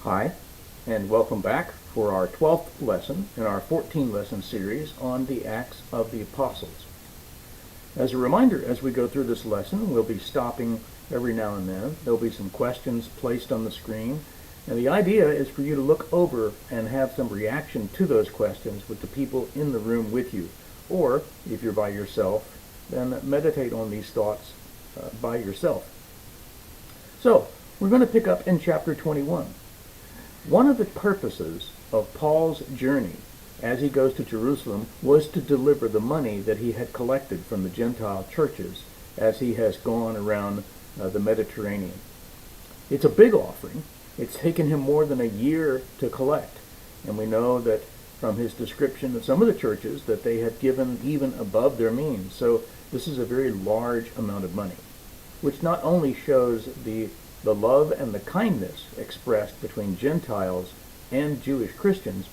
Hi, and welcome back for our 12th lesson in our 14-lesson series on the Acts of the Apostles. As a reminder, as we go through this lesson, we'll be stopping every now and then. There'll be some questions placed on the screen, and the idea is for you to look over and have some reaction to those questions with the people in the room with you. Or, if you're by yourself, then meditate on these thoughts by yourself. So, we're going to pick up in chapter 21. One of the purposes of Paul's journey as he goes to Jerusalem was to deliver the money that he had collected from the Gentile churches as he has gone around the Mediterranean. It's a big offering. It's taken him more than a year to collect. And we know that from his description of some of the churches that they had given even above their means. So this is a very large amount of money, which not only shows the love and the kindness expressed between Gentiles and Jewish Christians,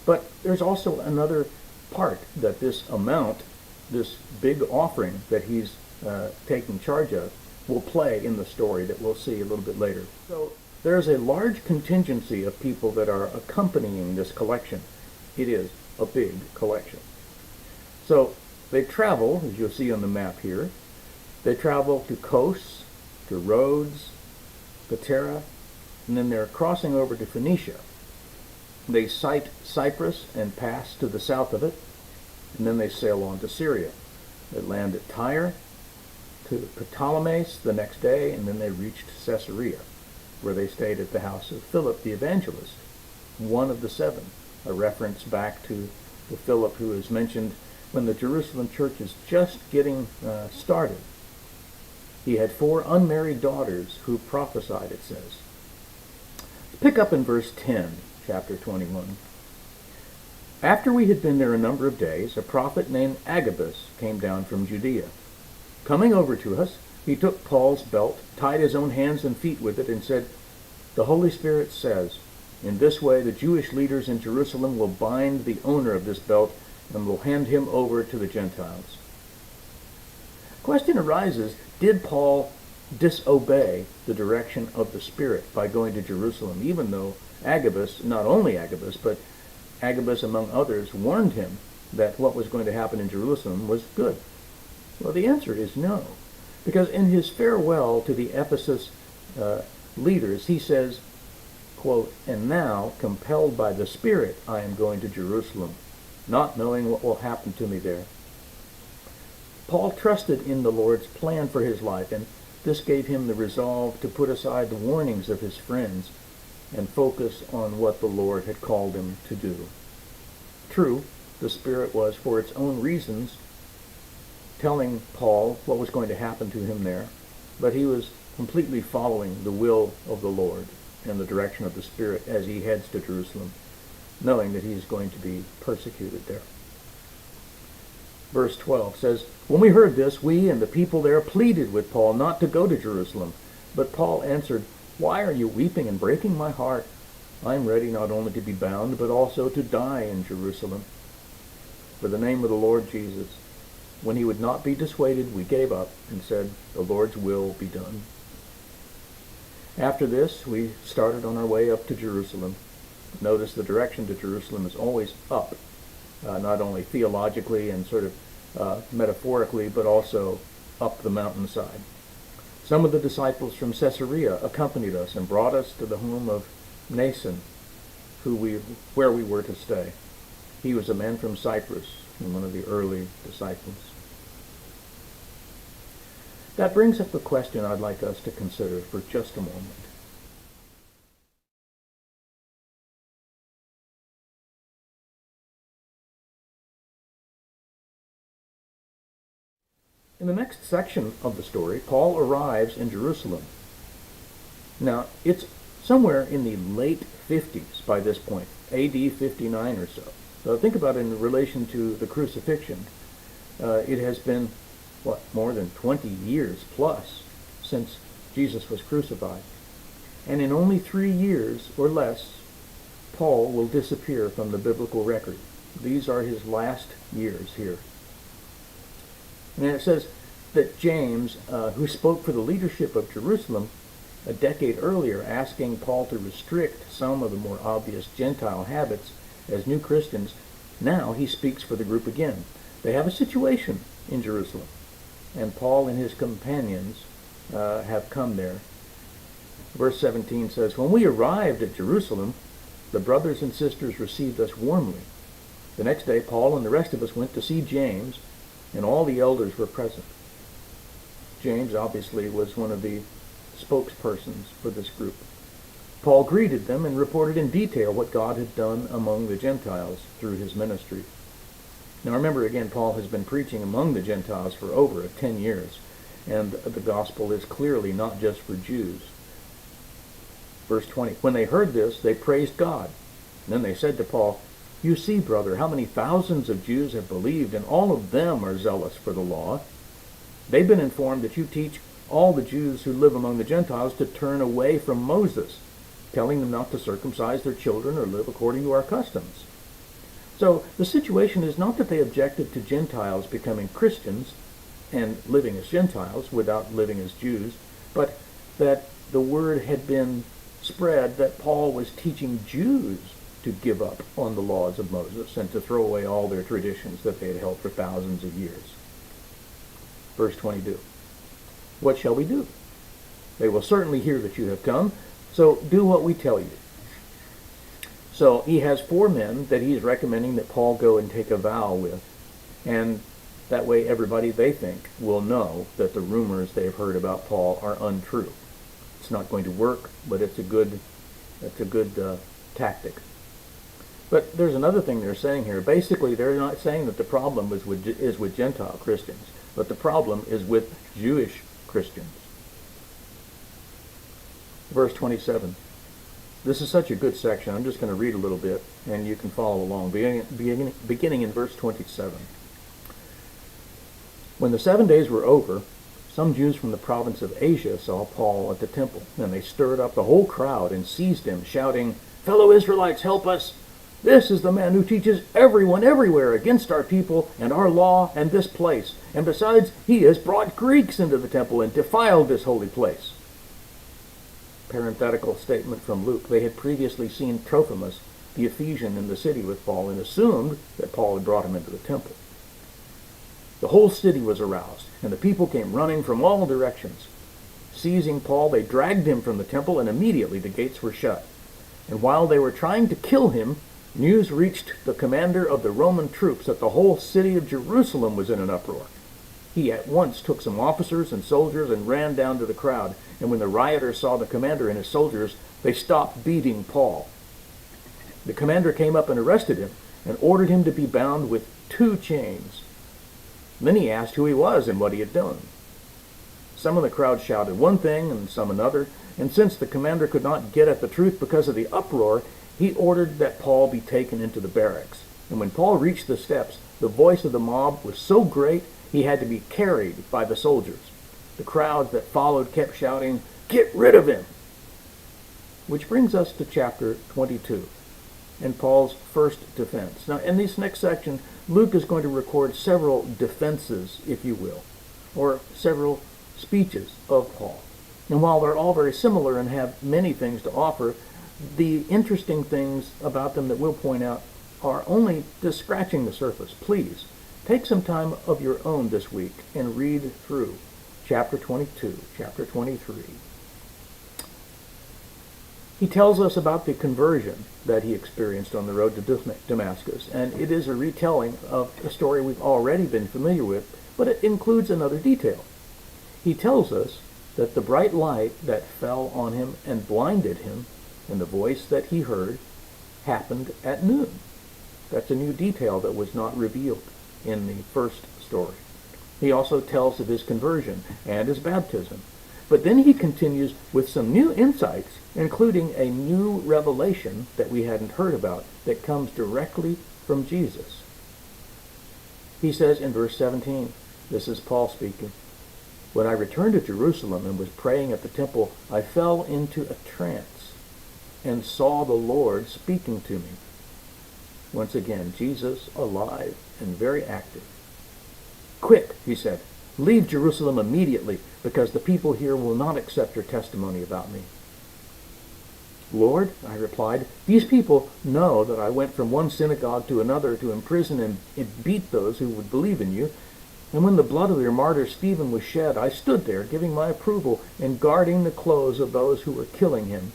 but there's also another part that this amount, this big offering that he's taking charge of, will play in the story that we'll see a little bit later. So there's a large contingency of people that are accompanying this collection. It is a big collection. So they travel, as you'll see on the map here, they travel to Kos, to Rhodes, Patara, and then they're crossing over to Phoenicia. They sight Cyprus and pass to the south of it, and then they sail on to Syria. They land at Tyre, to Ptolemais the next day, and then they reached Caesarea, where they stayed at the house of Philip the evangelist, one of the seven, a reference back to the Philip who is mentioned when the Jerusalem church is just getting started. He had 4 unmarried daughters who prophesied, it says. Pick up in verse 10, chapter 21. After we had been there a number of days, a prophet named Agabus came down from Judea. Coming over to us, he took Paul's belt, tied his own hands and feet with it, and said, "The Holy Spirit says, in this way the Jewish leaders in Jerusalem will bind the owner of this belt and will hand him over to the Gentiles." Question arises, did Paul disobey the direction of the Spirit by going to Jerusalem, even though Agabus, not only Agabus, but Agabus among others, warned him that what was going to happen in Jerusalem was good? Well, the answer is no, because in his farewell to the Ephesus leaders, he says, quote, "And now, compelled by the Spirit, I am going to Jerusalem, not knowing what will happen to me there." Paul trusted in the Lord's plan for his life, and this gave him the resolve to put aside the warnings of his friends and focus on what the Lord had called him to do. True, the Spirit was, for its own reasons, telling Paul what was going to happen to him there, but he was completely following the will of the Lord and the direction of the Spirit as he heads to Jerusalem, knowing that he is going to be persecuted there. Verse 12 says, "When we heard this, we and the people there pleaded with Paul not to go to Jerusalem. But Paul answered, 'Why are you weeping and breaking my heart? I am ready not only to be bound, but also to die in Jerusalem for the name of the Lord Jesus.' When he would not be dissuaded, we gave up and said, 'The Lord's will be done.'" After this, we started on our way up to Jerusalem. Notice the direction to Jerusalem is always up, not only theologically and sort of metaphorically, but also up the mountainside. Some of the disciples from Caesarea accompanied us and brought us to the home of Mnason, where we were to stay. He was a man from Cyprus and one of the early disciples. That brings up a question I'd like us to consider for just a moment. In the next section of the story, Paul arrives in Jerusalem. Now, it's somewhere in the late 50s by this point, AD 59 or so. So think about it in relation to the crucifixion. It has been, more than 20 years plus since Jesus was crucified. And in only 3 years or less, Paul will disappear from the biblical record. These are his last years here. And it says that James, who spoke for the leadership of Jerusalem, a decade earlier asking Paul to restrict some of the more obvious Gentile habits as new Christians, now he speaks for the group again. They have a situation in Jerusalem, and Paul and his companions have come there. Verse 17 says, "When we arrived at Jerusalem, the brothers and sisters received us warmly. The next day, Paul and the rest of us went to see James, and all the elders were present." James obviously was one of the spokespersons for this group. Paul greeted them and reported in detail what God had done among the Gentiles through his ministry. Now remember again, Paul has been preaching among the Gentiles for over 10 years, and the gospel is clearly not just for Jews. Verse 20, "When they heard this, they praised God. And then they said to Paul, 'You see, brother, how many thousands of Jews have believed, and all of them are zealous for the law. They've been informed that you teach all the Jews who live among the Gentiles to turn away from Moses, telling them not to circumcise their children or live according to our customs.' So the situation is not that they objected to Gentiles becoming Christians and living as Gentiles without living as Jews, but that the word had been spread that Paul was teaching Jews to give up on the laws of Moses and to throw away all their traditions that they had held for thousands of years. Verse 22, "What shall we do? They will certainly hear that you have come, so do what we tell you." So he has 4 men that he's recommending that Paul go and take a vow with, and that way everybody, they think, will know that the rumors they've heard about Paul are untrue. It's not going to work, but it's a good tactic. But there's another thing they're saying here. Basically, they're not saying that the problem is with Gentile Christians, but the problem is with Jewish Christians. Verse 27. This is such a good section. I'm just going to read a little bit, and you can follow along, beginning in verse 27. "When the 7 days were over, some Jews from the province of Asia saw Paul at the temple, and they stirred up the whole crowd and seized him, shouting, 'Fellow Israelites, help us! This is the man who teaches everyone everywhere against our people and our law and this place. And besides, he has brought Greeks into the temple and defiled this holy place.'" Parenthetical statement from Luke. They had previously seen Trophimus, the Ephesian, in the city with Paul and assumed that Paul had brought him into the temple. The whole city was aroused, and the people came running from all directions. Seizing Paul, they dragged him from the temple, and immediately the gates were shut. And while they were trying to kill him, news reached the commander of the Roman troops that the whole city of Jerusalem was in an uproar. He at once took some officers and soldiers and ran down to the crowd. And when the rioters saw the commander and his soldiers, they stopped beating Paul. The commander came up and arrested him and ordered him to be bound with 2 chains. Then he asked who he was and what he had done. Some of the crowd shouted one thing and some another, and since the commander could not get at the truth because of the uproar, he ordered that Paul be taken into the barracks. And when Paul reached the steps, the voice of the mob was so great he had to be carried by the soldiers. The crowds that followed kept shouting, "Get rid of him!" Which brings us to chapter 22 and Paul's first defense. Now, in this next section, Luke is going to record several defenses, if you will, or several speeches of Paul. And while they're all very similar and have many things to offer, the interesting things about them that we'll point out are only just scratching the surface. Please, take some time of your own this week and read through chapter 22, chapter 23. He tells us about the conversion that he experienced on the road to Damascus, and it is a retelling of a story we've already been familiar with, but it includes another detail. He tells us that the bright light that fell on him and blinded him, and the voice that he heard, happened at noon. That's a new detail that was not revealed in the first story. He also tells of his conversion and his baptism. But then he continues with some new insights, including a new revelation that we hadn't heard about that comes directly from Jesus. He says in verse 17, this is Paul speaking, "When I returned to Jerusalem and was praying at the temple, I fell into a trance and saw the Lord speaking to me." Once again, Jesus alive and very active. "Quick," he said, Leave Jerusalem immediately, because the people here will not accept your testimony about me." "Lord," I replied, "these people know that I went from one synagogue to another to imprison and beat those who would believe in you. And when the blood of your martyr Stephen was shed, I stood there giving my approval and guarding the clothes of those who were killing him."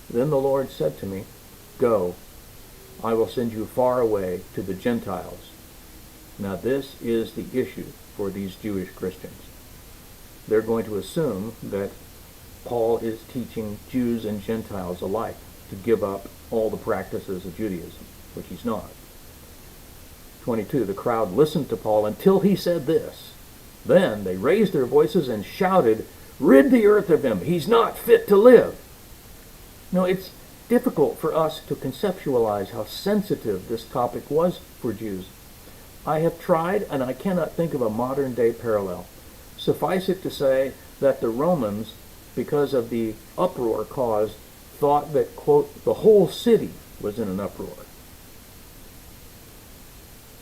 Then the Lord said to me, "Go, I will send you far away to the Gentiles." Now this is the issue for these Jewish Christians. They're going to assume that Paul is teaching Jews and Gentiles alike to give up all the practices of Judaism, which he's not. 22, the crowd listened to Paul until he said this. Then they raised their voices and shouted, "Rid the earth of him! He's not fit to live!" Now, it's difficult for us to conceptualize how sensitive this topic was for Jews. I have tried, and I cannot think of a modern-day parallel. Suffice it to say that the Romans, because of the uproar caused, thought that, quote, the whole city was in an uproar.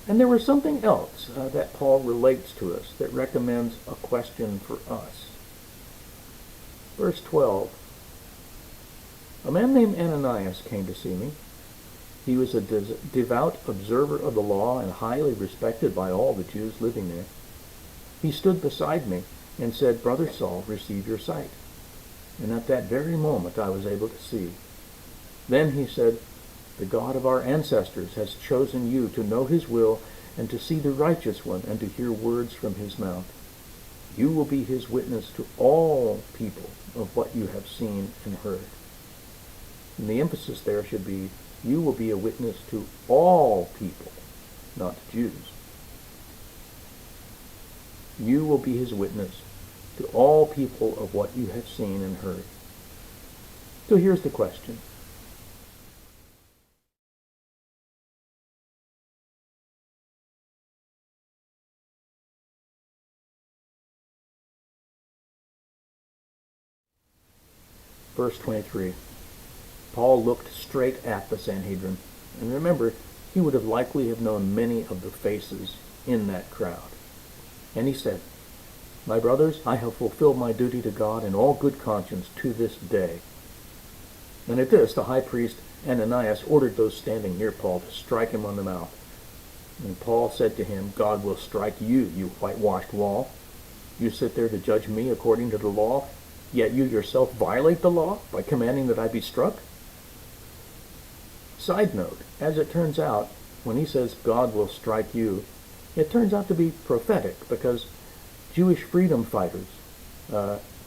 And there was something else that Paul relates to us that recommends a question for us. Verse 12, "A man named Ananias came to see me. He was a devout observer of the law and highly respected by all the Jews living there. He stood beside me and said, 'Brother Saul, receive your sight.' And at that very moment I was able to see. Then he said, 'The God of our ancestors has chosen you to know his will and to see the righteous one and to hear words from his mouth. You will be his witness to all people of what you have seen and heard.'" And the emphasis there should be, you will be a witness to all people, not Jews. You will be his witness to all people of what you have seen and heard. So here's the question. Verse 23. Paul looked straight at the Sanhedrin, and remember, he would have likely have known many of the faces in that crowd. And he said, "My brothers, I have fulfilled my duty to God in all good conscience to this day." And at this, the high priest Ananias ordered those standing near Paul to strike him on the mouth. And Paul said to him, "God will strike you, you whitewashed wall. You sit there to judge me according to the law, yet you yourself violate the law by commanding that I be struck?" Side note, as it turns out, when he says God will strike you, it turns out to be prophetic because Jewish freedom fighters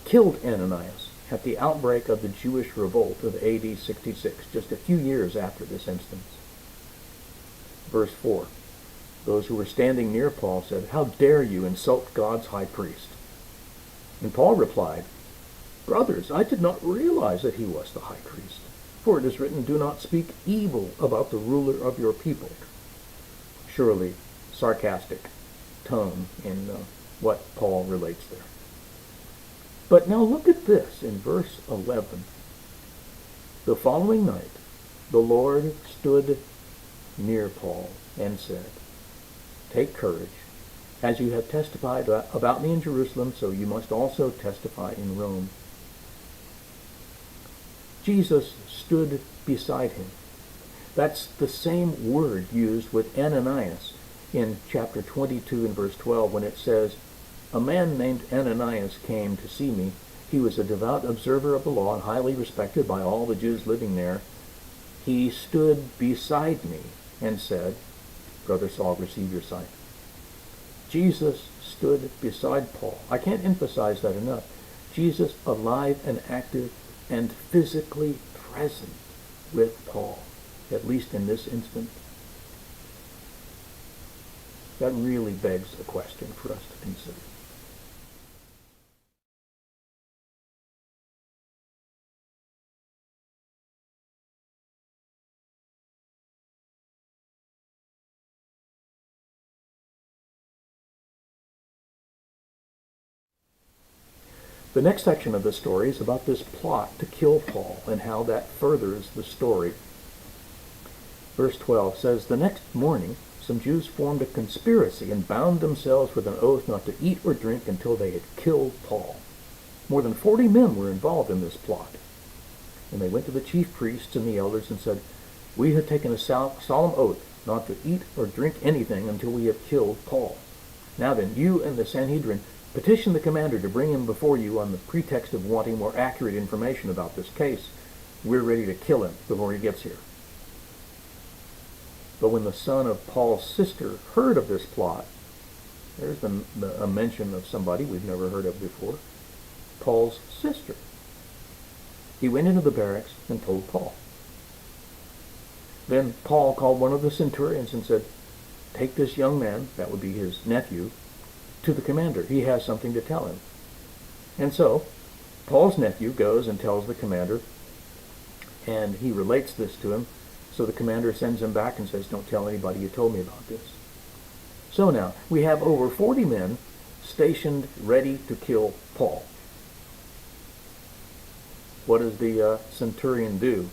killed Ananias at the outbreak of the Jewish revolt of AD 66, just a few years after this instance. Verse 4, those who were standing near Paul said, "How dare you insult God's high priest?" And Paul replied, "Brothers, I did not realize that he was the high priest. For it is written, 'Do not speak evil about the ruler of your people.'" Surely, sarcastic tone in what Paul relates there. But now look at this in verse 11. "The following night, the Lord stood near Paul and said, 'Take courage. As you have testified about me in Jerusalem, so you must also testify in Rome.'" Jesus stood beside him. That's the same word used with Ananias in chapter 22 and verse 12 when it says, "A man named Ananias came to see me. He was a devout observer of the law and highly respected by all the Jews living there. He stood beside me and said, 'Brother Saul, receive your sight.'" Jesus stood beside Paul. I can't emphasize that enough. Jesus alive and active and physically present with Paul, at least in this instant. That really begs a question for us to consider. The next section of the story is about this plot to kill Paul and how that furthers the story. Verse 12 says, "The next morning some Jews formed a conspiracy and bound themselves with an oath not to eat or drink until they had killed Paul. More than 40 men were involved in this plot. And they went to the chief priests and the elders and said, "We have taken a solemn oath not to eat or drink anything until we have killed Paul. Now then, you and the Sanhedrin petition the commander to bring him before you on the pretext of wanting more accurate information about this case. We're ready to kill him before he gets here." But when the son of Paul's sister heard of this plot, there's a mention of somebody we've never heard of before, Paul's sister. He went into the barracks and told Paul. Then Paul called one of the centurions and said, "Take this young man," that would be his nephew, "to the commander. He has something to tell him." And so Paul's nephew goes and tells the commander, and he relates this to him. So the commander sends him back and says, "Don't tell anybody you told me about this." So now we have over 40 men stationed ready to kill Paul. What does the centurion do?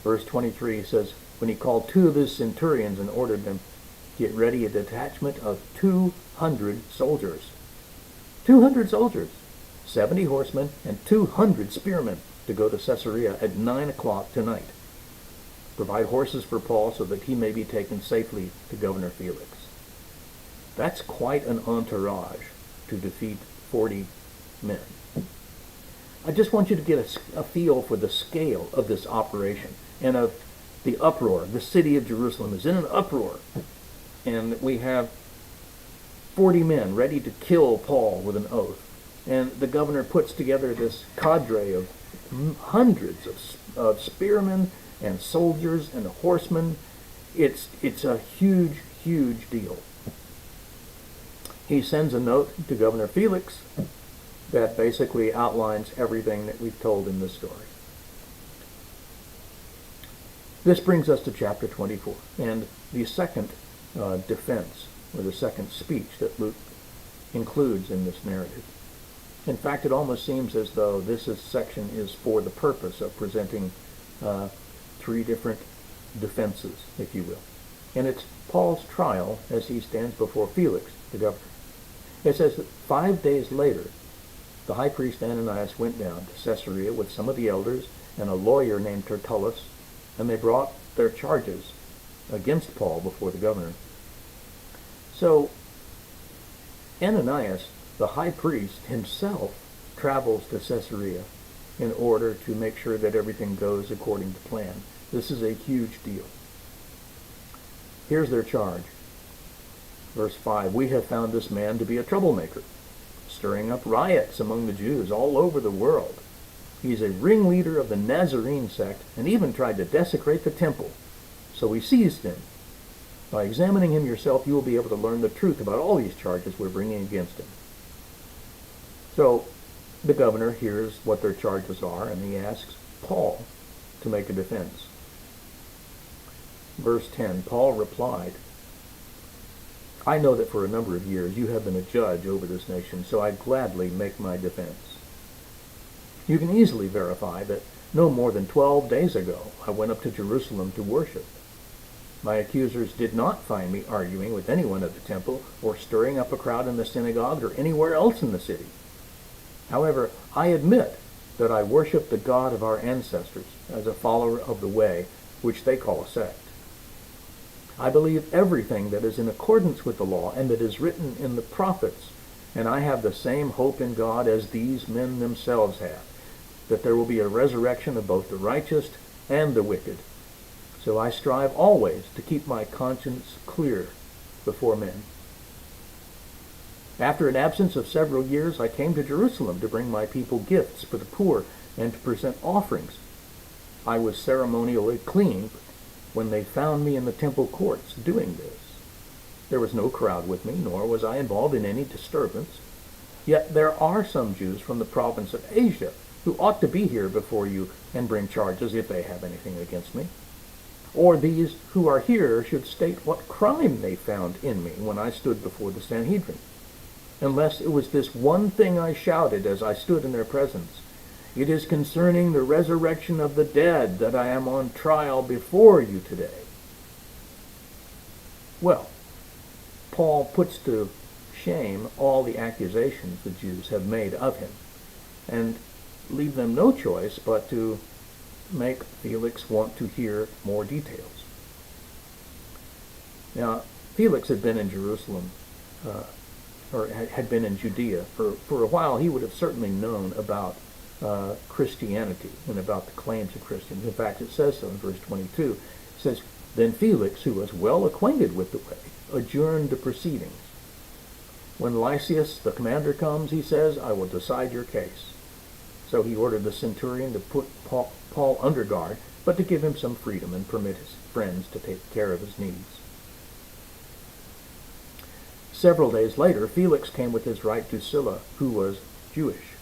Verse 23 says, when he called 2 of his centurions and ordered them to get ready a detachment of 200 soldiers. 200 soldiers, 70 horsemen, and 200 spearmen to go to Caesarea at 9 o'clock tonight. Provide horses for Paul so that he may be taken safely to Governor Felix. That's quite an entourage to defeat 40 men. I just want you to get a feel for the scale of this operation and of the uproar. The city of Jerusalem is in an uproar. And we have 40 men ready to kill Paul with an oath. And the governor puts together this cadre of hundreds of spearmen and soldiers and horsemen. It's a huge, huge deal. He sends a note to Governor Felix that basically outlines everything that we've told in this story. This brings us to chapter 24 and the second defense, or the second speech that Luke includes in this narrative. In fact, it almost seems as though this section is for the purpose of presenting 3 different defenses, if you will. And it's Paul's trial as he stands before Felix, the governor. It says that 5 days later, the high priest Ananias went down to Caesarea with some of the elders and a lawyer named Tertullus, and they brought their charges against Paul before the governor. So Ananias, the high priest himself, travels to Caesarea in order to make sure that everything goes according to plan. This is a huge deal. Here's their charge. Verse 5, "We have found this man to be a troublemaker, stirring up riots among the Jews all over the world. He's a ringleader of the Nazarene sect and even tried to desecrate the temple. So we seized him. By examining him yourself, you will be able to learn the truth about all these charges we're bringing against him." So the governor hears what their charges are, and he asks Paul to make a defense. Verse 10, Paul replied, "I know that for a number of years you have been a judge over this nation, so I gladly make my defense. You can easily verify that no more than 12 days ago I went up to Jerusalem to worship. My accusers did not find me arguing with anyone at the temple or stirring up a crowd in the synagogue or anywhere else in the city. However, I admit that I worship the God of our ancestors as a follower of the way, which they call a sect. I believe everything that is in accordance with the law and that is written in the prophets, and I have the same hope in God as these men themselves have, that there will be a resurrection of both the righteous and the wicked. So I strive always to keep my conscience clear before men. After an absence of several years, I came to Jerusalem to bring my people gifts for the poor and to present offerings. I was ceremonially clean when they found me in the temple courts doing this. There was no crowd with me, nor was I involved in any disturbance. Yet there are some Jews from the province of Asia who ought to be here before you and bring charges if they have anything against me. Or these who are here should state what crime they found in me when I stood before the Sanhedrin. Unless it was this one thing I shouted as I stood in their presence, 'It is concerning the resurrection of the dead that I am on trial before you today.' Well, Paul puts to shame all the accusations the Jews have made of him, and leave them no choice but to make Felix want to hear more details. Now, Felix had been in Jerusalem, or had been in Judea. For a while, he would have certainly known about Christianity and about the claims of Christians. In fact, it says so in verse 22. It says, "Then Felix, who was well acquainted with the way, adjourned the proceedings. When Lysias, the commander, comes, he says, I will decide your case." So he ordered the centurion to put Paul under guard, but to give him some freedom and permit his friends to take care of his needs. Several days later, Felix came with his right to Sulla, who was Jewish.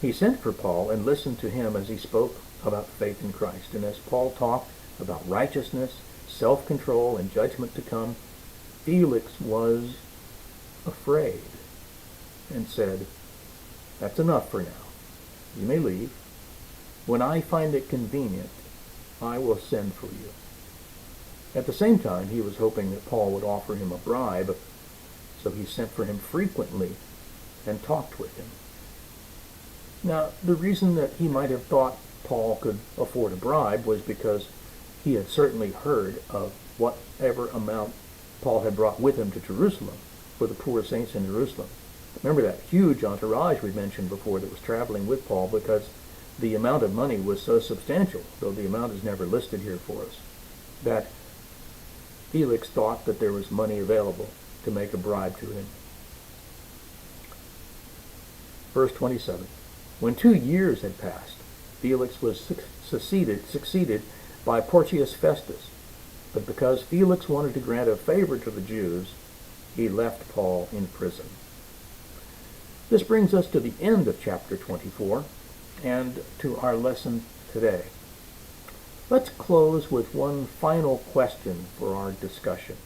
He sent for Paul and listened to him as he spoke about faith in Christ. And as Paul talked about righteousness, self-control, and judgment to come, Felix was afraid and said, "That's enough for now. You may leave. When I find it convenient, I will send for you." At the same time, he was hoping that Paul would offer him a bribe, so he sent for him frequently and talked with him. Now, the reason that he might have thought Paul could afford a bribe was because he had certainly heard of whatever amount Paul had brought with him to Jerusalem for the poor saints in Jerusalem. Remember that huge entourage we mentioned before that was traveling with Paul, because the amount of money was so substantial, though the amount is never listed here for us, that Felix thought that there was money available to make a bribe to him. Verse 27. When 2 years had passed, Felix was succeeded by Porcius Festus. But because Felix wanted to grant a favor to the Jews, he left Paul in prison. This brings us to the end of chapter 24 and to our lesson today. Let's close with one final question for our discussion.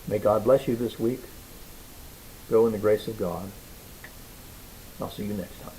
May God bless you this week. Go in the grace of God. I'll see you next time.